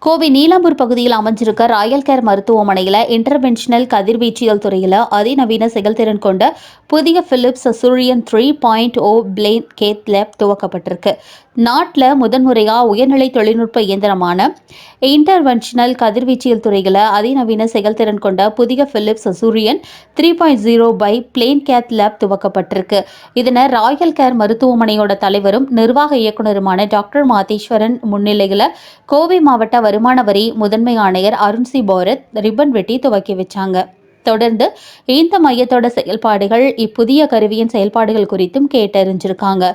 கோவை நீலாம்பூர் பகுதியில் அமைஞ்சிருக்க Royal care மருத்துவமனையில் interventional கதிர்வீச்சியல் துறையில் அதிநவீன செயல்திறன் கொண்ட புதிய பிலிப்ஸ் சூரியன் 3.0 பிளேன் கேத் லேப் துவக்கப்பட்டிருக்கு. நாட்டில் முதன்முறையாக உயர்நிலை தொழில்நுட்ப இயந்திரமான இன்டர்வென்ஷனல் கதிர்வீச்சியல் துறையில் அதிநவீன செயல்திறன் கொண்ட புதிய பிலிப்ஸ் சூரியன் 3.0 பை பிளேன் கேத் லேப் துவக்கப்பட்டிருக்கு. இதனை ராயல் கேர் மருத்துவமனையோட தலைவரும் நிர்வாக இயக்குநருமான டாக்டர் மாதேஸ்வரன் முன்னிலையில் கோவை மாவட்ட வருமான வரி முதன்மை ஆணையர் அருண் சி பாரத் ரிப்பன் வெட்டி துவக்கி வச்சாங்க. தொடர்ந்து இந்த மையத்தோட செயல்பாடுகள், இப்புதிய கருவியின் செயல்பாடுகள் குறித்தும் கேட்டறிஞ்சிருக்காங்க.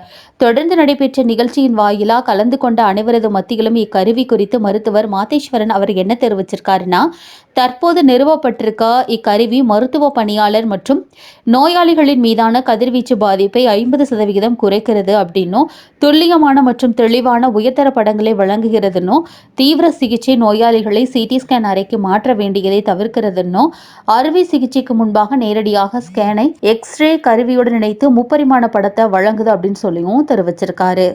தொடர்ந்து நடைபெற்ற நிகழ்ச்சியின் வாயிலா கலந்து கொண்ட அனைவரது மத்தியிலும் இக்கருவி குறித்து மருத்துவர் மாதேஸ்வரன் அவர் என்ன தெரிவிச்சிருக்காருன்னா, தற்போது நிறுவப்பட்டிருக்க இக்கருவி மருத்துவ பணியாளர் மற்றும் நோயாளிகளின் மீதான கதிர்வீச்சு பாதிப்பை 50% குறைக்கிறது அப்படின்னும், துல்லியமான மற்றும் தெளிவான உயர்தர படங்களை வழங்குகிறதுன்னும், தீவிர சிகிச்சை நோயாளிகளை சிடி ஸ்கேன் அறைக்கு மாற்ற வேண்டியதை தவிர்க்கிறதுன்னும், அறுவை சிகிச்சைக்கு முன்பாக நேரடியாக ஸ்கேனை எக்ஸ்ரே கருவியுடன் இணைத்து முப்பரிமாண படத்தை வழங்குது அப்படின்னு சொல்லியும் தெரிவிச்சிருக்காரு.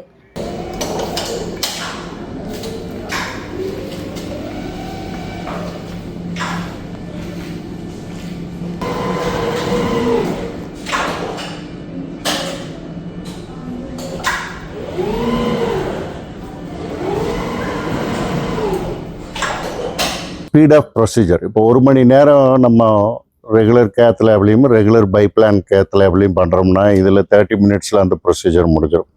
ஸ்பீட் ஆஃப் ப்ரொசீஜர் இப்போ 1 மணி நேரம் நம்ம ரெகுலர் கேத் லேப்லையும் ரெகுலர் பைப்ளான் கேத் லேப்லையும் பண்ணுறோம்னா இதில் 30 மினிட்ஸில் அந்த ப்ரொசீஜர் முடிஞ்சிடும்.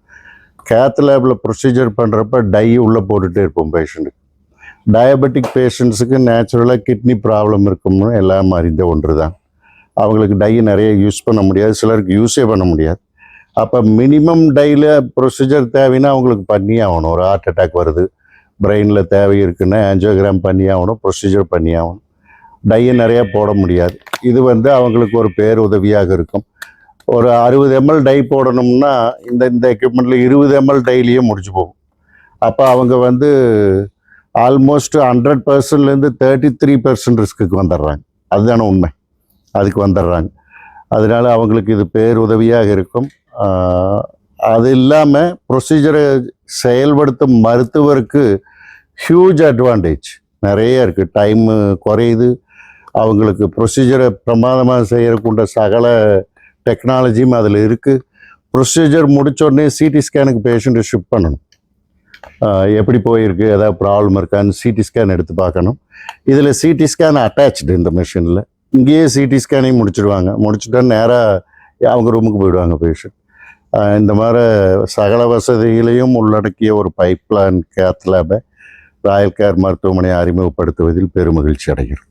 கேத் லேபில் ப்ரொசீஜர் பண்ணுறப்ப டை உள்ளே போட்டுகிட்டே இருப்போம் பேஷண்ட்டுக்கு. டயபெட்டிக் பேஷண்ட்ஸுக்கு நேச்சுரலாக கிட்னி ப்ராப்ளம் இருக்கும்னு எல்லாம் அறிந்த ஒன்று தான். அவங்களுக்கு டை நிறைய யூஸ் பண்ண முடியாது, சிலருக்கு யூஸே பண்ண முடியாது. அப்போ மினிமம் டையில் ப்ரொசீஜர் தேவைன்னா அவங்களுக்கு பண்ணி ஆகணும். ஒரு ஹார்ட் அட்டாக் வருது, பிரெயினில் தேவை இருக்குன்னா ஆஞ்சியோகிராம் பண்ணி ஆகணும், ப்ரொசீஜர் பண்ணி ஆகணும். டையை நிறையா போட முடியாது. இது அவங்களுக்கு ஒரு பேர் உதவியாக இருக்கும். ஒரு 60 ml டை போடணும்னா இந்த எக்யூப்மெண்ட்டில் 20 ml டைலியே முடிச்சு போகும். அப்போ அவங்க ஆல்மோஸ்ட் 100%லேருந்து 33% ரிஸ்க்குக்கு வந்துடுறாங்க. அதுதானே உண்மை, அதுக்கு வந்துடுறாங்க. அதனால அவங்களுக்கு இது பேர் உதவியாக இருக்கும். அது இல்லாமல் ப்ரொசீஜரை செயல்படுத்தும் மருத்துவருக்கு ஹியூஜ் அட்வான்டேஜ் நிறைய இருக்குது. டைமு குறையுது, அவங்களுக்கு ப்ரொசீஜரை பிரமாதமாக செய்யறதுக்குண்ட சகல டெக்னாலஜியும் அதில் இருக்குது. ப்ரொசீஜர் முடித்தோடனே சிடி ஸ்கேனுக்கு பேஷண்ட்டை ஷிஃப்ட் பண்ணணும். எப்படி போயிருக்கு, ஏதாவது ப்ராப்ளம் இருக்கான்னு சிடி ஸ்கேன் எடுத்து பார்க்கணும். இதில் சிடி ஸ்கேன் அட்டாச்சு இந்த மிஷினில். இங்கேயே சிடி ஸ்கேனையும் முடிச்சிடுவாங்க. முடிச்சுட்டா நேராக அவங்க ரூமுக்கு போயிடுவாங்க பேஷண்ட். இந்த மாதிரி சகல வசதிகளையும் உள்ளடக்கிய ஒரு பைப்லைன் கேத் லேபை ராயல் கேர் மருத்துவமனையை அறிமுகப்படுத்துவதில் பெருமகிழ்ச்சி அடைகிறோம்.